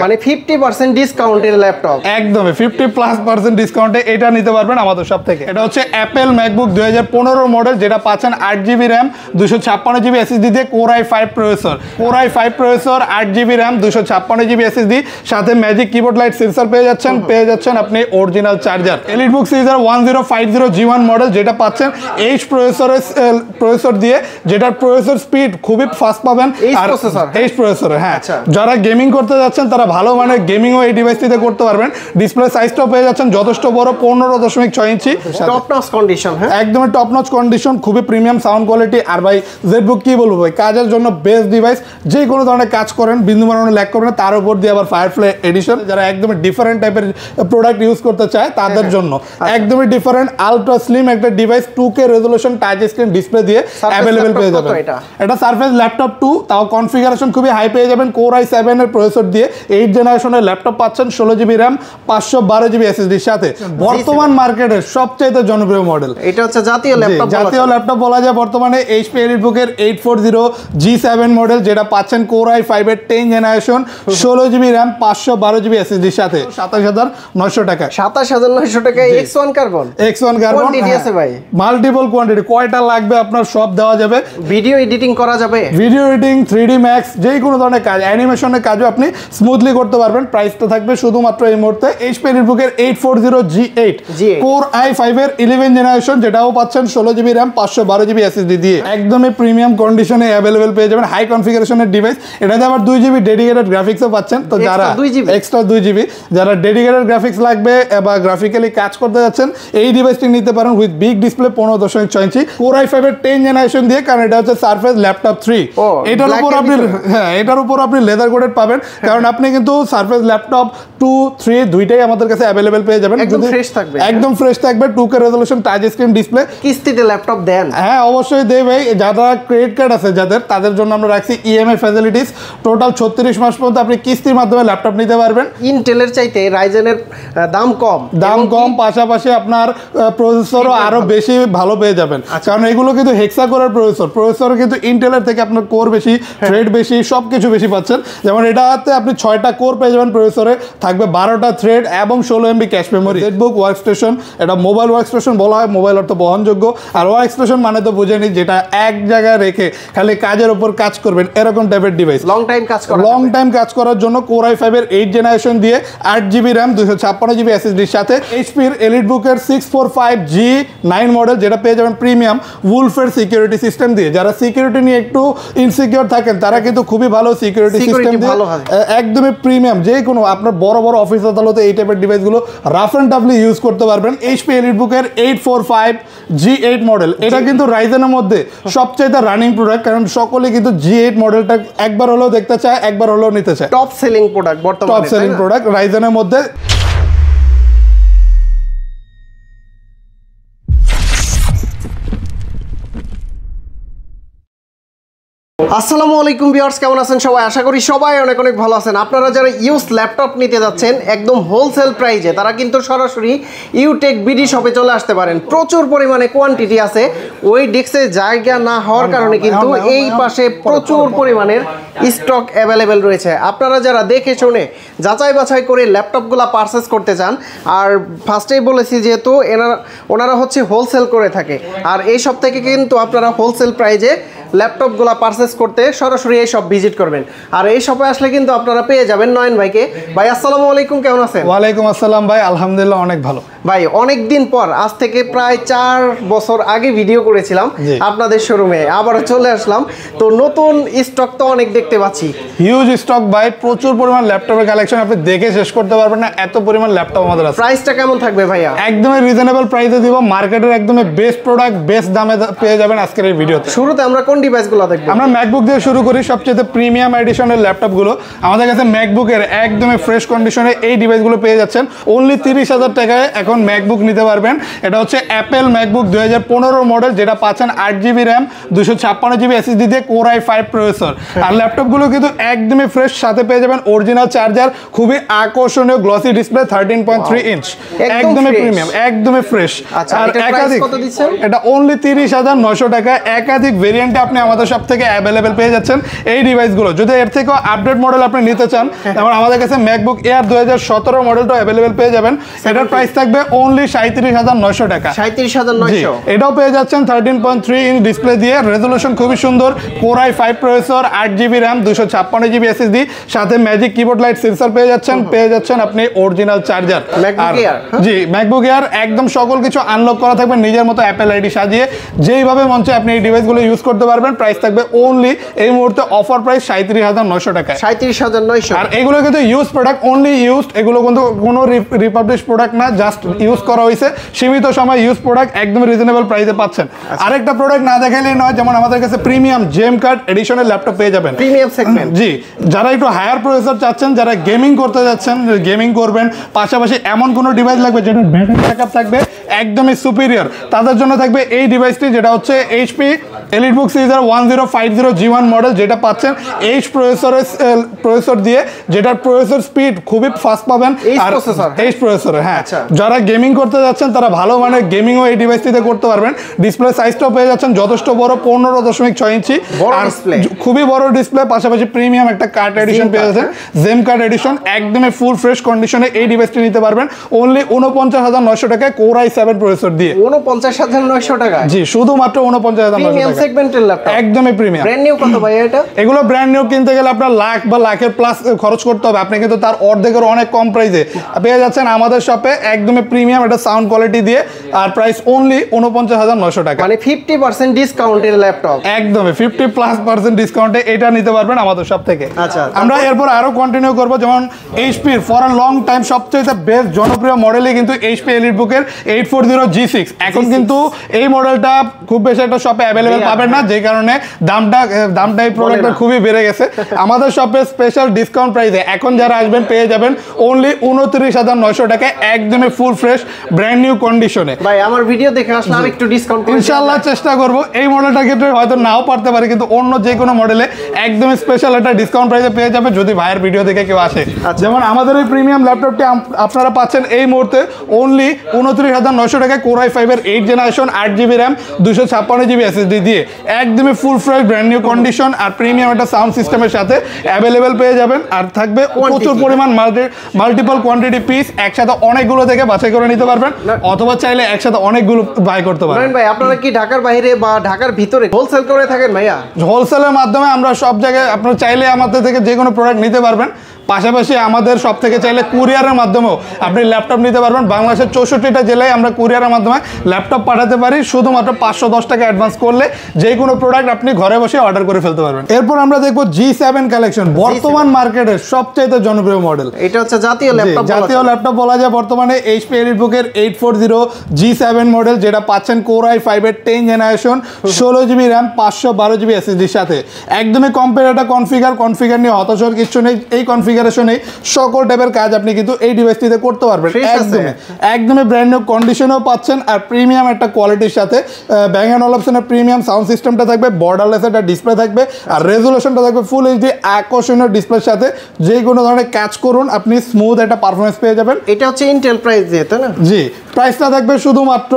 মানে 50% ডিসকাউন্টের ল্যাপটপ, একদমই 50+% ডিসকাউন্টে এটা নিতে পারবেন আমাদের সব থেকে। এটা হচ্ছে অ্যাপেল ম্যাকবুক 2015 মডেল, যেটা পাচ্ছেন 8GB র্যাম 256GB SSD দিয়ে Core i5 processor, Core i5 processor, 8GB RAM 256GB SSD, সাথে ম্যাজিক কিবোর্ড লাইট সেন্সর পেয়ে যাচ্ছেন আপনি অরিজিনাল চার্জার। এলিটবুক সিরিজের 1050 G1 মডেল, যেটা পাচ্ছেন H প্রসেসর দিয়ে, যেটার প্রসেসর স্পিড খুবই ফাস্ট পাবেন। আর H প্রসেসর, হ্যাঁ, যারা গেমিং করতে যাচ্ছেন তারা ভালো মানে গেমিংও এই ডিভাইসটিতে করতে পারবেন। ডিসপ্লে সাইজটাও পেয়ে যাচ্ছেন যথেষ্ট বড়, 15.6 ইঞ্চি, টপ নচ কন্ডিশন, হ্যাঁ একদমই টপ নচ কন্ডিশন, খুবই প্রিমিয়াম সাউন্ড কোয়ালিটি। আর ভাই জেডবুক কি বলবো ভাই, কাজের জন্য বেস্ট ডিভাইস। যে কোনো ধরনের কাজ করেন, বিন্দু মানো ল্যাগ করবেন, তার উপর দিয়ে আবার ফায়ারফ্লাই এডিশন, যারা একদমই ডিফারেন্ট টাইপের প্রোডাক্ট ইউজ করতে চায় তাদের জন্য একদমই ডিফারেন্ট আলট্রা স্লিম একটা device, 2K resolution touch screen display দিয়ে অ্যাভেলেবেল পেয়ে যাবেন। এটা সারফেস ল্যাপটপ 2, তাও কনফিগারেশন খুবই হাই পেয়ে যাবেন। Core i7 এর প্রসেসর দিয়ে 8 জেনারেশনের ল্যাপটপ পাচ্ছেন, 16GB র্যাম 512GB SSD এর সাথে। বর্তমান মার্কেটের সবচেয়ে জনপ্রিয় মডেল, এটা হচ্ছে জাতীয় ল্যাপটপ বলা যায় বর্তমানে। HP এলিটবুকের 840 G7 মডেল, যেটা পাচ্ছেন Core i5 এর 10 generation, 16GB RAM 512GB SSD এর সাথে 27900 টাকা। 27900 টাকায় X1 কার্বন কোয়ান্টিটি আছে ভাই, মাল্টিপল কোয়ান্টিটি, কয়টা লাগবে আপনার সব দেওয়া যাবে। ভিডিও এডিটিং করা যাবে, ভিডিও এডিটিং, 3D Max, যে কোনো ধরনের কাজ, অ্যানিমেশনের কাজও আপনি স্মুথলি করতে পারবেন। প্রাইসটা থাকবে শুধুমাত্র এই মুহূর্তে HP এলিটবুকের 840 G8 Core i5 এর 11 জেনারেশন, যেটাও পাচ্ছেন 16GB র্যাম 512GB SSD দিয়ে, একদমই প্রিমিয়াম কন্ডিশনে অ্যাভেলেবেল পেয়ে যাবেন। হাই কনফিগারেশনের ডিভাইস, এটাতে আবার 2GB ডেডিকেটেড গ্রাফিক্সও পাচ্ছেন। তো যারা এক্সট্রা 2GB, যারা ডেডিকেটেড গ্রাফিক্স লাগবে বা গ্রাফিক্যালি কাজ করতে যাচ্ছেন, এই ডিভাইসটি নিতে পারেন with big display 15.6 inch, Core i5 এর 10 জেনারেশন দিয়ে, কারণ এটা হচ্ছে সারফেস ল্যাপটপ 3। এটার উপর আপনি লেদার কোটেড পাবেন, কারণ আপনি কিন্তু সারফেস ল্যাপটপ 2, 3 দুইটাই আমাদের কাছে অ্যাভেলেবেল পেয়ে যাবেন। একদম ফ্রেশ থাকবে 2K resolution touch screen display. কিস্তিতে ল্যাপটপ দেন? হ্যাঁ অবশ্যই দেই ভাই। যারা ক্রেডিট কার্ড আছে তাদের জন্য আমরা রাখছি EMI ফ্যাসিলিটিস। টোটাল 36 মাস পর্যন্ত আপনি কিস্তির মাধ্যমে ল্যাপটপ নিতে পারবেন। ইন্টেলের চাইতে রাইজেনের দাম কম, পাশাপাশি আপনার প্রসেসরও আরো বেশি ভালো পেয়ে যাবেন, কারণ এগুলো কিন্তু হেক্সা কোরের প্রসেসর কিন্তু ইন্টেলের থেকে আপনার কোর বেশি, থ্রেড বেশি, সবকিছু বেশি পাচ্ছেন। যেমন এটাতে আপনি 6টা কোর পেয়ে যাবেন প্রসেসরে, থাকবে 12টা থ্রেড এবং 16 MB cache memory. ZBook workstation, এটা মোবাইল ওয়ার্কস্টেশন বলা হয়, মোবাইল অর্থ বহনযোগ্য, আর ওয়ার্কস্টেশন মানে তো বুঝেনি যেটা এক জায়গায় রেখে খালি কাজের উপর কাজ করবেন, এরকম টাইপের ডিভাইস। লং টাইম কাজ করার জন্য Core i5 এর 8 জেনারেশন দিয়ে 8GB র্যাম 256GB SSD এর সাথে HP এর এলিটবুকের 645 G9 মডেল, যেটা পেয়ে যাবেন প্রিমিয়াম উলফের সিকিউরিটি সিস্টেম দিয়ে। যারা সিকিউরিটি নিয়ে একটু ইনসিকিউর থাকেন তারা কিন্তু খুবই ভালো সিকিউরিটি সিস্টেম দিয়ে, একদমই প্রিমিয়াম। যে কোনো আপনার বড় অফিস আদালতে এই টাইপের ডিভাইসগুলো রাফ অ্যান্ড টাফলি ইউজ করতে পারবেন। HP এলিটবুকের 845 G8 মডেল, এটা কিন্তু রাইজেনের মধ্যে সবচেয়ে রানিং প্রোডাক্ট, কারণ সকলে কিন্তু G8 মডেলটা একবার হলেও দেখতে চায়, একবার হলেও নিতে চায়। টপ সেলিং প্রোডাক্ট রাইজেনের মধ্যে। আসসালামু আলাইকুম ভিউয়ার্স, কেমন আছেন সবাই? আশা করি সবাই অনেক ভালো আছেন। আপনারা যারা ইউজ ল্যাপটপ নিতে যাচ্ছেন একদম হোলসেল প্রাইজে, তারা কিন্তু সরাসরি ইউটেক বিডি শপে চলে আসতে পারেন। প্রচুর পরিমাণে কোয়ান্টিটি আছে, ওই ডেস্কে জায়গা না হওয়ার কারণে কিন্তু এই পাশে প্রচুর পরিমাণের স্টক অ্যাভেলেবেল রয়েছে। আপনারা যারা দেখে শুনে যাচাই বাছাই করে ল্যাপটপগুলো পারচেস করতে চান, আর ফার্স্টেই বলেছি যেহেতু ওনারা হচ্ছে হোলসেল করে থাকে, আর এই সব থেকে কিন্তু আপনারা হোলসেল প্রাইজে ল্যাপটপগুলো পারচেস করতে সরাসরি এই সব ভিজিট করবেন। আর এই শপে আসলে কিন্তু আপনারা পেয়ে যাবেন নয়ন ভাইকে। ভাই আসসালামু আলাইকুম, কেমন আছেন? ওয়ালাইকুম আসসালাম ভাই, আলহামদুলিল্লাহ অনেক ভালো। ভাই অনেক দিন পর, আজ থেকে প্রায় 4 বছর আগে ভিডিও করেছিলাম আপনাদের শোরুমে, আবারও চলে আসলাম। তো নতুন স্টক তো অনেক দেখতে পাচ্ছি, হিউজ স্টক ভাই, প্রচুর পরিমাণ ল্যাপটপের কালেকশন, আপনি দেখে শেষ করতে পারবেন না, এত পরিমাণ ল্যাপটপ আমাদের আছে। প্রাইসটা কেমন থাকবে ভাইয়া? একদমই রিজনেবল প্রাইসে দিব, মার্কেটের একদমই বেস্ট প্রোডাক্ট বেস্ট দামে পেয়ে যাবেন আজকের এই ভিডিওতে। শুরুতে আমরা কোন ডিভাইসগুলো দেখব? আমরা ম্যাকবুক দিয়ে শুরু করি, সবচেয়ে প্রিমিয়াম এডিশনের ল্যাপটপগুলো আমাদের কাছে ম্যাকবুকের একদমই ফ্রেশ কন্ডিশনে এই ডিভাইসগুলো পেয়ে যাচ্ছেন অনলি 30,000 টাকায়। এখন এখন ম্যাকবুক নিতে পারবেন। এটা হচ্ছে অ্যাপেল ম্যাকবুক 2015 মডেল, যেটা পাচ্ছেন 8GB র্যাম 256GB SSD দিয়ে Core i5 প্রসেসর। আর ল্যাপটপগুলো কিন্তু একদমই ফ্রেশ, সাথে পেয়ে যাবেন অরিজিনাল চার্জার, খুবই আকর্ষণীয় গ্লসি ডিসপ্লে 13.3 ইঞ্চ, একদমই প্রিমিয়াম, একদমই ফ্রেশ। আর একাধিক, এটা অনলি 30,900 টাকা। একাধিক ভেরিয়েন্টে আপনি আমাদের সব থেকে অ্যাভেলেবেল পেয়ে যাচ্ছেন এই ডিভাইসগুলো। যদি এর থেকেও আপডেট মডেল আপনি নিতে চান, তারপর আমাদের কাছে ম্যাকবুক এয়ার 2017 মডেলটা অ্যাভেলেবেল পেয়ে যাবেন। এটার প্রাইস থাকবে অনলি 37,900 টাকা। 37,900, এটাও পেয়ে যাচ্ছেন 13.3 ইঞ্চ ডিসপ্লে দিয়ে, রেজোলিউশন খুবই সুন্দর, Core i5 processor, 8GB RAM 256GB SSD, সাথে ম্যাজিক কিবোর্ড লাইট সেন্সর পেয়ে যাচ্ছেন আপনি অরিজিনাল চার্জার। জি, ম্যাকবুক এয়ার একদম সকল কিছু আনলক করা থাকবে নিজের মতো অ্যাপেল আইডি সাজিয়ে, যেইভাবে মঞ্চে আপনি এই ডিভাইসগুলো ইউজ করতে পারবেন। প্রাইস থাকবে অনলি এই মুহূর্তে অফার প্রাইস 37,900 টাকা। 37,900। আর এগুলো কিন্তু ইউজ প্রোডাক্ট, অনলি ইউজড, এগুলো কিন্তু কোনো রিপাবলিশ প্রোডাক্ট না, জাস্ট ইউজ করা হয়েছে, সীমিত সময় ইউজ প্রোডাক্ট, একদম রিজনেবল প্রাইসে পাচ্ছেন। আরেকটা প্রোডাক্ট না দেখাইলেই নয়, যেমন আমাদের কাছে প্রিমিয়াম জেম কার্ড এডিশনের ল্যাপটপ পেয়ে যাবেন, প্রিমিয়াম সেগমেন্ট। জি, যারা একটু হায়ার প্রসেসর চাচ্ছেন, যারা গেমিং করতে যাচ্ছেন, গেমিং করবেন, পাশাপাশি এমন কোনো ডিভাইস লাগবে যেটা ব্যাটারি ব্যাকআপ থাকবে একদমই সুপিরিয়র, তাদের জন্য থাকবে এই ডিভাইসটি, যেটা হচ্ছে এইচপি এলিটবুক সিরিজের 1050 G1 মডেল, যেটা পাচ্ছেন এইচ প্রসেসর দিয়ে, যেটার প্রসেসর স্পিড খুবই ফাস্ট পাবেন। আর এইচ প্রসেসর, হ্যাঁ, যারা গেমিং করতে যাচ্ছেন তারা ভালো মানের গেমিংও এই ডিভাইসটিতে করতে পারবেন। ডিসপ্লে সাইজটাও পেয়ে যাচ্ছেন যথেষ্ট বড়, 15.6 ইঞ্চি, আর খুবই বড় ডিসপ্লে, পাশাপাশি প্রিমিয়াম একটা কার্ড এডিশন পেয়ে যাচ্ছেন, জেম কার্ড এডিশন, একদমই ফুল ফ্রেশ কন্ডিশনে এই ডিভাইসটি নিতে পারবেন অনলি 49,900 টাকায় Core i7 প্রসেসর দিয়ে। 49,900 টাকা? জি, শুধুমাত্র 49,900 টাকা, সেগমেন্টের ল্যাপটপ, একদমই প্রিমিয়াম। ব্র্যান্ড নিউ কত ভাই এটা? এগুলো ব্র্যান্ড নিউ কিনতে গেলে আপনার লাখ বা লাখের প্লাস খরচ করতে হবে, আপনি কিন্তু তার অর্ধেকের অনেক কম প্রাইসে পেয়ে যাচ্ছেন আমাদের শপে, একদমই প্রিমিয়াম একটা সাউন্ড কোয়ালিটি দিয়ে, আর প্রাইস অনলি 49,900 টাকা, মানে 50% ডিসকাউন্টের ল্যাপটপ, একদমই 50+% ডিসকাউন্টে এটা নিতে পারবেন আমাদের শপ থেকে। আচ্ছা, আমরা এরপর আরো কন্টিনিউ করব, যেমন এইচপির ফর আ লং টাইম সবচেয়ে বেস্ট জনপ্রিয় মডেলই কিন্তু এইচপি এলিটবুকের 840 G6। এখন কিন্তু এই মডেলটা খুব বেশি একটা শপে অ্যাভেলেবেল পাবেন না, যে কারণে দামটা এই প্রোডাক্টের খুবই বেড়ে গেছে। আমাদের শপে স্পেশাল ডিসকাউন্ট প্রাইসে এখন যারা আসবেন পেয়ে যাবেন অনলি 29,900 টাকায়, একদমই ফুল ফ্রেশ ব্র্যান্ড নিউ কন্ডিশনে। ভাই আমার ভিডিও দেখে আসলে আর একটু ডিসকাউন্ট ইনশাআল্লাহ চেষ্টা করব। এই মডেলটার ক্ষেত্রে হয়তো নাও পারতে পারে, কিন্তু অন্য যে কোনো মডেলে একদমই স্পেশাল একটা ডিসকাউন্ট প্রাইসে পেয়ে যাবে যদি ভাইয়ের ভিডিও দেখে কেউ আসে। যেমন আমাদের এই প্রিমিয়াম ল্যাপটপটি আপনারা পাচ্ছেন এই মুহূর্তে অনলি 29,900 টাকায় Core i5 এর 8th generation, 8GB RAM 256GB SSD দিয়ে, একদমই full fresh brand new condition, আর প্রিমিয়াম একটা সাউন্ড সিস্টেমের সাথে অ্যাভেলেবেল পেয়ে যাবেন। আর থাকবে প্রচুর পরিমাণ মাল্টিপল কোয়ান্টিটি পিস, একসাথে অনেকগুলো থেকে বাছাই করে নিতে পারবেন, অথবা চাইলে একসাথে অনেকগুলো বাই করতে পারবেন। ভাই আপনারা কি ঢাকার বাইরে বা ঢাকার ভিতরে হোলসেল করে থাকেন? ভাইয়া হোলসেলের মাধ্যমে আমরা সব জায়গায়, আপনারা চাইলে আমাদের থেকে যে কোনো প্রোডাক্ট নিতে পারবেন, পাশাপাশি আমাদের সব থেকে চাইলে কুরিয়ারের মাধ্যমেও আপনি ল্যাপটপ নিতে পারবেন। বাংলাদেশের 64টা জেলায় আমরা কুরিয়ারের মাধ্যমে ল্যাপটপ পাঠাতে পারি, শুধুমাত্র 510 টাকা অ্যাডভান্স করলে যে কোনো প্রোডাক্ট আপনি ঘরে বসে অর্ডার করে ফেলতে পারবেন। এরপর আমরা দেখবো G7 কালেকশন, বর্তমান মার্কেটের সবচেয়ে জনপ্রিয় মডেল। এটা হচ্ছে জাতীয় ল্যাপটপ বলা যায় বর্তমানে, এইচপি এলিটবুকের 840 G7 মডেল, যেটা পাচ্ছেন Core i5 এর 10th generation, 16GB RAM 512GB SSD র সাথে, একদমই কম্পিউটার কনফিগার নিয়ে হতাশ হওয়ার কিছু নেই। এই কনফিগারেশনে সকল টাইপের কাজ আপনি কিন্তু এই ডিভাইসটিতে করতে পারবেন, একদমই ব্র্যান্ড নিউ কন্ডিশনেও পাচ্ছেন, আর প্রিমিয়াম একটা কোয়ালিটির সাথে ব্যাং অ্যান্ড অলপশনের প্রিমিয়াম সাউন্ড সিস্টেমটা থাকবে, বর্ডারলেস একটা ডিসপ্লে থাকবে, আর রেজুলেশনটা থাকবে ফুল এইচডি আকর্ষণীয় ডিসপ্লের সাথে, যে কোনো ধরনের কাজ করুন আপনি স্মুথ একটা পারফরমেন্স পেয়ে যাবেন। এটা হচ্ছে ইন্টেল প্রাইস দিয়ে, তাই না? জি, প্রাইসটা থাকবে শুধুমাত্র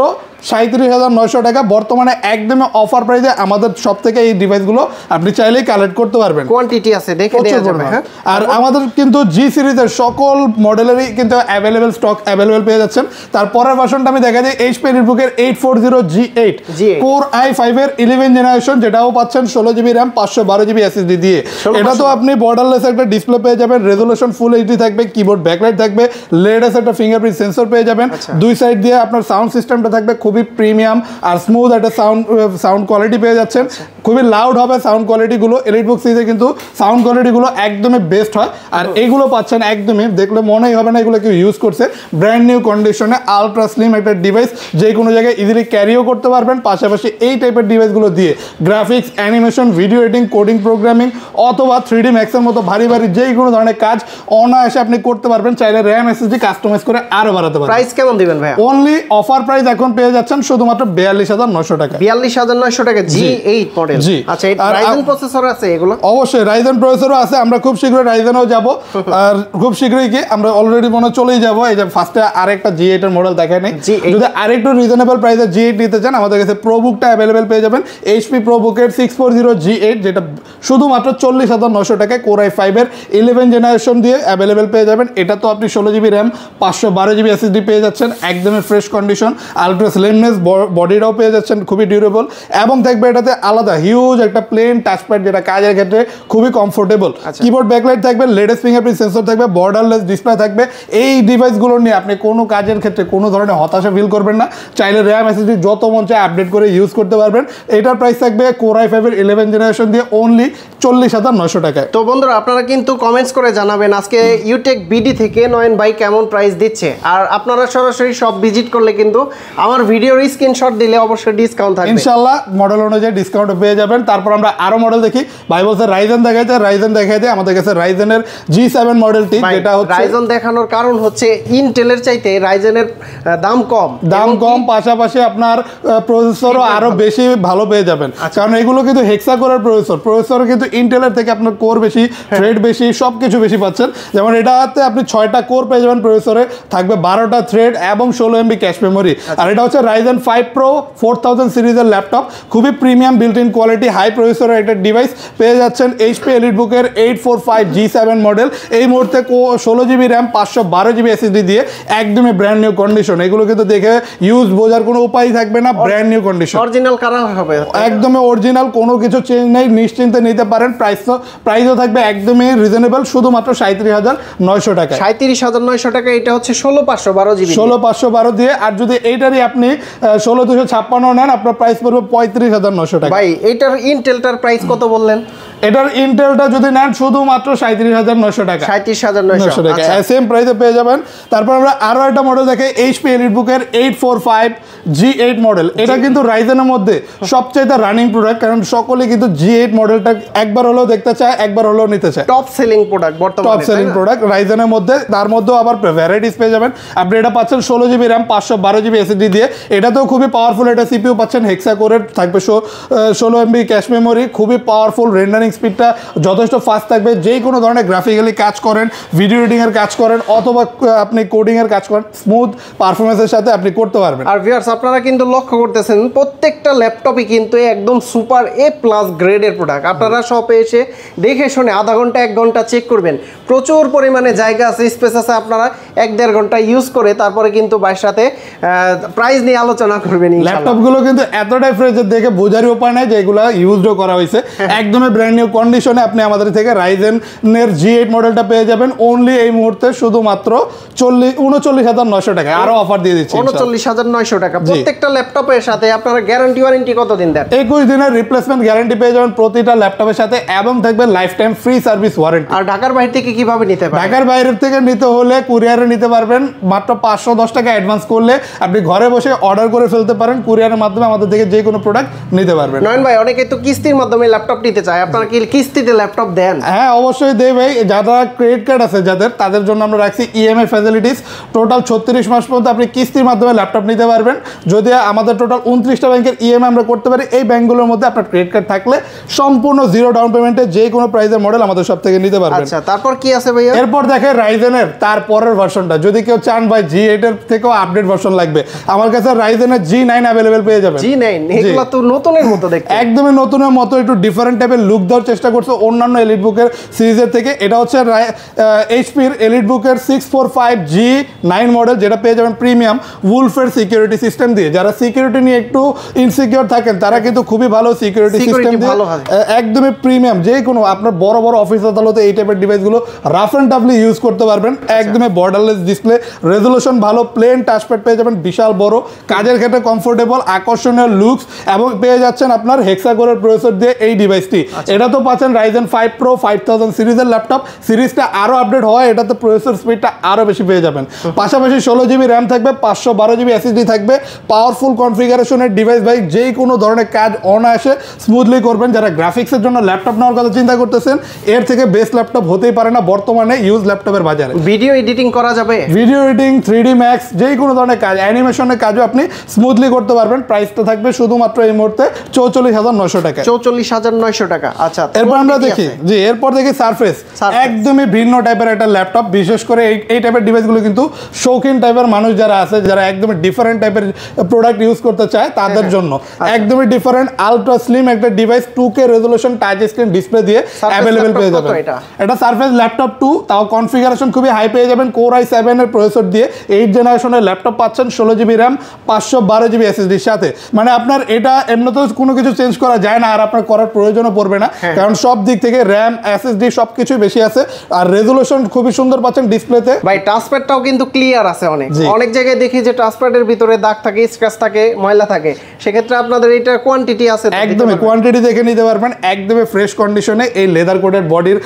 37,900 টাকা, বর্তমানে একদমই অফার প্রাইসে আমাদের সব থেকে এই ডিভাইসগুলো আপনি চাইলেই কালেক্ট করতে পারবেন। কোয়ান্টিটি আছে, দেখে দেয়া যাবে। হ্যাঁ, আর আমাদের কিন্তু জি সিরিজের সকল মডেলেরই কিন্তু অ্যাভেলেবেল স্টক অ্যাভেলেবেল পেয়ে যাচ্ছেন। তারপরের ভার্সনটা আমি দেখা যায় এইচপি এলিটবুকের 840 G8 Core i5 এর 11th জেনারেশন, যেটাও পাচ্ছেন 16GB র্যাম 512GB SSD দিয়ে। এটা তো আপনি বর্ডারলেস একটা ডিসপ্লে পেয়ে যাবেন, রেজোলিউশন ফুল এইচডি থাকবে, কিবোর্ড ব্যাকলাইট থাকবে, লেডেস্ট একটা ফিঙ্গারপ্রিন্ট সেন্সর পেয়ে যাবেন, দুই সাইড দিয়ে আপনার সাউন্ড সিস্টেমটা থাকবে খুবই খুবই প্রিমিয়াম আর স্মুথ একটা সাউন্ড কোয়ালিটি পেয়ে যাচ্ছেন। খুবই লাউড হবে সাউন্ড কোয়ালিটিগুলো, এলিটবুক সিরিজে কিন্তু সাউন্ড কোয়ালিটিগুলো একদমই বেস্ট হয়। আর এইগুলো পাচ্ছেন একদমই দেখলে মনেই হবে না এগুলো কেউ ইউজ করছে। ব্র্যান্ড নিউ কন্ডিশনে আলট্রা স্লিম একটা ডিভাইস, যে কোনো জায়গায় ইজিলি ক্যারিও করতে পারবেন। পাশাপাশি এই টাইপের ডিভাইসগুলো দিয়ে graphics, animation, video editing, coding, programming অথবা 3D ম্যাক্সের মতো ভারী ভারী যে কোনো ধরনের কাজ অনায়াসে আপনি করতে পারবেন। চাইলে র্যাম এসএসডি কাস্টমাইজ করে আরো বাড়াতে পারবেন। প্রাইস কেমন দিবেন ভাই? অনলি অফার প্রাইস এখন পেয়ে যাচ্ছেন শুধুমাত্র 42900 টাকা। 42900 টাকা G8 মডেল। জি। আচ্ছা, এই রাইজেন প্রসেসর আছে এগুলো? অবশ্যই রাইজেন প্রসেসরও আছে। আমরা খুব শীঘ্রই রাইজেনও যাব, আর খুব শীঘ্রই কি আমরা অলরেডি মনে চলেই যাব। এই যে ফার্স্টে আরেকটা G8 এর মডেল দেখাই নেই। যদি আরেকটু রিজনেবল প্রাইসে G8 নিতে চান আমাদের কাছে প্রোবুকটা অ্যাভেলেবেল পেয়ে যাবেন। HP প্রোবুকের 640 G8 যেটা শুধুমাত্র 40900 টাকায় Core i5 এর 11 জেনারেশন দিয়ে অ্যাভেলেবেল পেয়ে যাবেন। এটা তো আপনি 16GB র্যাম 512GB SSD পেয়ে যাচ্ছেন, একদমই ফ্রেশ কন্ডিশন, আলট্রা স্লিমনেস, বডিটাও পেয়ে যাচ্ছেন খুবই ডিউরেবল, এবং থাকবে এটাতে আলাদা হিউজ একটা প্লেন টাচপ্যাড যেটা কাজের ক্ষেত্রে খুবই কমফোর্টেবল। কিবোর্ড ব্যাকলাইট থাকবে, লেটেস্ট ফিঙ্গারপ্রিন্ট সেন্সর থাকবে, বর্ডারলেস ডিসপ্লে থাকবে। এই ডিভাইসগুলো নিয়ে আপনি কোনো কাজের ক্ষেত্রে কোনো ধরনের হতাশা ফিল করবেন না। চাইলে র্যাম এসএসডি যত মন চায় আপডেট করে ইউজ করতে পারবেন। এটার প্রাইস থাকবে Core i5 এর 11 জেনারেশন দিয়ে অনলি 40900 টাকায়। তো বন্ধুরা আপনারা কিন্তু কমেন্টস করে জানাবেন আজকে ইউটেক বিডি থেকে নয়ন ভাই কেমন প্রাইস দিচ্ছে। আর আপনারা সরাসরি সব ভিজিট করলে কিন্তু আমার ভিডিওর স্ক্রিনশট দিলে অবশ্যই ডিসকাউন্ট থাকবে ইনশাআল্লাহ। মডেল অনুযায়ী ডিসকাউন্ট পেয়ে যাবেন। তারপর আমরা আরো মডেল দেখি। ভাই বলছে রাইজেন দেখাইতে, রাইজেন দেখাইতে আমাদের কাছে রাইজেনের G7 মডেলটি, যেটা হচ্ছে রাইজেন দেখানোর কারণ হচ্ছে ইন্টেলের চাইতে রাইজেনের দাম কম, পাশাপাশি আপনার প্রসেসরও আরো বেশি ভালো পেয়ে যাবেন। কারণ এগুলো কিন্তু হেক্সা কোরের প্রসেসর কিন্তু ইন্টেলের থেকে আপনার কোর বেশি, থ্রেড বেশি, সবকিছু বেশি পাচ্ছেন। যেমন এটাতে আপনি 6টা কোর পেয়ে যাবেন, প্রসেসরে থাকবে 12টা থ্রেড এবং 16 MB ক্যাশ মেমোরি। আর এটা হচ্ছে Ryzen 5 Pro 4000 সিরিজের ল্যাপটপ, খুবই premium built in quality, high প্রসেসরের একটা ডিভাইস পেয়ে যাচ্ছেন। HP এলিটবুকের 845 G7 মডেল, এই মুহূর্তে 16GB র্যাম 512GB SSD দিয়ে একদমই ব্র্যান্ড নিউ কন্ডিশন। এগুলো কিন্তু দেখে ইউজ বোঝার কোনো উপায় থাকবে না, ব্র্যান্ড নিউ কন্ডিশন, অরিজিনাল কারা হবে, একদমই অরিজিনাল, কোনো কিছু চেঞ্জ নেই, নিশ্চিন্তে নিতে পারেন। প্রাইসও থাকবে একদমই রিজনেবল, শুধুমাত্র 37900 টাকা। 37900 টাকা। এটা হচ্ছে 16512GB, 16512 দিয়ে। আর যদি এইটারই আপনি 16256 নেন আপনার প্রাইস পড়বে 35900 টাকা। ভাই এটার ইন্টেলটার প্রাইস কত বললেন? এটার ইন্টেলটা যদি নেন শুধুমাত্র 37900 টাকা, 37900 টাকা সেম প্রাইসে পেয়ে যাবেন। তারপর আমরা আরো একটা মডেল দেখাই, HP এলিটবুকের 845 G8 মডেল। এটা কিন্তু রাইজেনের মধ্যে সবচেয়ে রানিং প্রোডাক্ট, কারণ সকলে কিন্তু G8 মডেলটা একবার হলেও দেখতে চায়, একবার হলেও নিতে চায়। টপ সেলিং প্রোডাক্ট বর্তমানে, টপ সেলিং প্রোডাক্ট রাইজেনের মধ্যে। তার মধ্যেও আবার ভ্যারাইটিস পেয়ে যাবেন। আপনি এটা পাচ্ছেন 16GB র্যাম 512GB SSD দিয়ে। এটাতেও খুবই পাওয়ারফুল একটা CPU পাচ্ছেন, হেক্সা কোরের থাকবে 16 MB ক্যাশ মেমোরি, খুবই পাওয়ারফুল, রেন্ডারিং স্পিডটা যথেষ্ট ফাস্ট থাকবে। যে কোনো ধরনের গ্রাফিক্যালি কাজ করেন, ভিডিও এডিটিং এর কাজ করেন, অথবা আপনি কোডিং এর কাজ করেন, স্মুথ পারফরমেন্সের সাথে আপনি করতে পারবেন। আর ভিউয়ার্স আপনারা কিন্তু লক্ষ্য করতেছেন প্রত্যেকটা ল্যাপটপই কিন্তু একদম সুপার A+ গ্রেডের প্রোডাক্ট। আপনারা শপে এসে দেখে শুনে আধা ঘন্টা 1 ঘন্টা চেক করবেন, প্রচুর পরিমাণে জায়গা আছে, স্পেস আছে, আপনারা 1-1.5 ঘন্টা ইউজ করে তারপরে কিন্তু ভাইয়ের সাথে প্রাইস নিয়ে আলোচনা করবেন। ল্যাপটপগুলো কিন্তু এতটাই ফ্রেশ যে দেখে বোঝারই উপায় নাই যে এগুলো ইউজও করা হয়েছে, একদমই ব্র্যান্ড নিউ কন্ডিশনে। আপনি আমাদের থেকে রাইজেনের G8 মডেলটা পেয়ে যাবেন অনলি এই মুহূর্তে শুধুমাত্র 39900 টাকা। আরো অফার দিয়ে দিচ্ছি 39900 টাকা। প্রত্যেকটা ল্যাপটপের সাথে আপনারা গ্যারান্টি ওয়ারেন্টি কতদিন দেন? 21 দিনের রিপ্লেসমেন্ট গ্যারান্টি পেয়ে যাবেন প্রতিটা ল্যাপটপের সাথে, এবং থাকবে lifetime free service warranty. আর ঢাকার বাইরে থেকে কিভাবে নিতে পারবেন? ঢাকার বাইরে থেকে নিতে হলে কুরিয়ারে নিতে পারবেন। মাত্র 510 টাকা অ্যাডভান্স করলে আপনি ঘরে বসে অর্ডার করে ফেলতে পারেন। কুরিয়ারের মাধ্যমে আমাদের থেকে যে কোনো প্রোডাক্ট নিতে পারবেন। নয়ন ভাই অনেকে তো কিস্তির মাধ্যমে ল্যাপটপ নিতে চায়, আপনারা কি কিস্তিতে ল্যাপটপ দেন? হ্যাঁ অবশ্যই দেই ভাই। যারা ক্রেডিট কার্ড আছে যাদের, তাদের জন্য আমরা রাখছি EMI ফ্যাসিলিটিস। টোটাল 36 মাস পর্যন্ত আপনি কিস্তির মাধ্যমে ল্যাপটপ নিতে পারবেন। যদি আমাদের টোটাল 29টা ব্যাংকের EMI আমরা করতে পারি, এই ব্যাংকগুলোর মধ্যে আপনার ক্রেডিট কার্ড থাকলে সম্পূর্ণ জিরো ডাউন পেমেন্টে যে কোনো প্রাইসের মডেল আমাদের সব থেকে নিতে পারবেন। আচ্ছা তারপর কি আছে ভাইয়া? এরপর দেখে রাইজেনের তারপরের ভার্সনটা, যদি কেউ চান ভাই G8 এর থেকেও আপডেট ভার্সন লাগবে, আমার কাছে রাইজেনের G9 অ্যাভেলেবেল পেয়ে যাবেন। G9 এগুলো তো নতুনের মতো দেখতে, একদমই নতুনের মতো, একটু ডিফারেন্ট টাইপের লুক দেওয়া দেওয়ার চেষ্টা করছে অন্যান্য এলিট বুকের সিরিজের থেকে। এটা হচ্ছে এইচপির এলিট বুকের 645G9 মডেল, যেটা পেয়ে যাবেন প্রিমিয়াম উলফের সিকিউরিটি সিস্টেম দিয়ে। যারা সিকিউরিটি নিয়ে একটু ইনসিকিউর থাকেন তারা কিন্তু খুবই ভালো সিকিউরিটি সিস্টেম দিয়ে একদমই প্রিমিয়াম যে কোনো আপনার বড় বড় অফিস আদালতে এই টাইপের ডিভাইসগুলো রাফ অ্যান্ড টাফলি ইউজ করতে পারবেন। একদমই বর্ডারলেস ডিসপ্লে, রেজোলিউশন ভালো, প্লেন টাচপ্যাড পেয়ে যাবেন বিশাল বড়, কাজের ক্ষেত্রে কমফোর্টেবল, আকর্ষণীয় লুকস এবং পেয়ে যাচ্ছেন আপনার হেক্সাকোরের প্রসেসর দিয়ে এই ডিভাইসটি। এটা তো পাচ্ছেন Ryzen 5 Pro 5000 সিরিজের ল্যাপটপ, সিরিজটা আরও আপডেট হয়, এটাতে প্রসেসর স্পিডটা আরও বেশি পেয়ে যাবেন। পাশাপাশি 16GB র্যাম থাকবে, 512GB SSD থাকবে, পাওয়ারফুল কনফিগারেশনের ডিভাইস ভাই, যেই কোনো ধরনের কাজ অনায়াসে স্মুথলি করবেন। যারা গ্রাফিক্সের জন্য ল্যাপটপ নেওয়ার কথা চিন্তা করতেছেন, এর থেকে বেস্ট ল্যাপটপ হতেই পারে না বর্তমানে ইউজ ল্যাপটপের বাজারে। ভিডিও এডিটিং করা যাবে, ভিডিও এডিটিং, 3D Max, যেই কোনো ধরনের কাজ, অ্যানিমেশনের কাজও আপনি স্মুথলি করতে পারবেন। প্রাইসটা থাকবে শুধুমাত্র এই মুহূর্তে 44,900 টাকা। 44,900 টাকা। আচ্ছা, এরপর আমরা দেখি জি, এরপর দেখি সারফেস। একদমই ভিন্ন টাইপের একটা ল্যাপটপ, বিশেষ করে এই টাইপের ডিভাইসগুলো কিন্তু শৌখিন টাইপের মানুষ যারা আছে, যারা একদমই ডিফারেন্ট টাইপের প্রোডাক্ট ইউজ করতে চায় তাদের জন্য একদমই ডিফারেন্ট আলট্রা স্লিম একটা device, 2K resolution touch screen display দিয়ে অ্যাভেলেবেল পেয়ে যাবেন। এটা সারফেস ল্যাপটপ 2, তাও কনফিগারেশন খুবই হাই পেয়ে যাবেন, Core i7 এর প্রসেসর দিয়ে 8th জেনারেশনের ল্যাপটপ পাচ্ছেন, 16GB র্যাম, 512GB SSDর সাথে। মানে আপনার এটা এমনিতেও কোনো কিছু চেঞ্জ করা যায় না, আর আপনার করার প্রয়োজনও পড়বে না, কারণ সব দিক থেকে র্যাম, SSD সবকিছুই বেশি আছে, আর রেজোলিউশন খুবই সুন্দর পাচ্ছেন ডিসপ্লেতে। ভাই টাচপ্যাডটাও কিন্তু ক্লিয়ার আছে, অনেক জায়গায় দেখি যে টাচপ্যাডের ভিতরে দাগ থাকে, স্ক্র্যাচ থাকে, ময়লা থাকে, সেক্ষেত্রে আপনাদের এটা কোয়ান্টিটি আছে, একদমই কোয়ান্টিটি দেখে নিতে পারবেন। একদমই ফ্রেশ কন্ডিশনে এই লেদার কোটেড বডির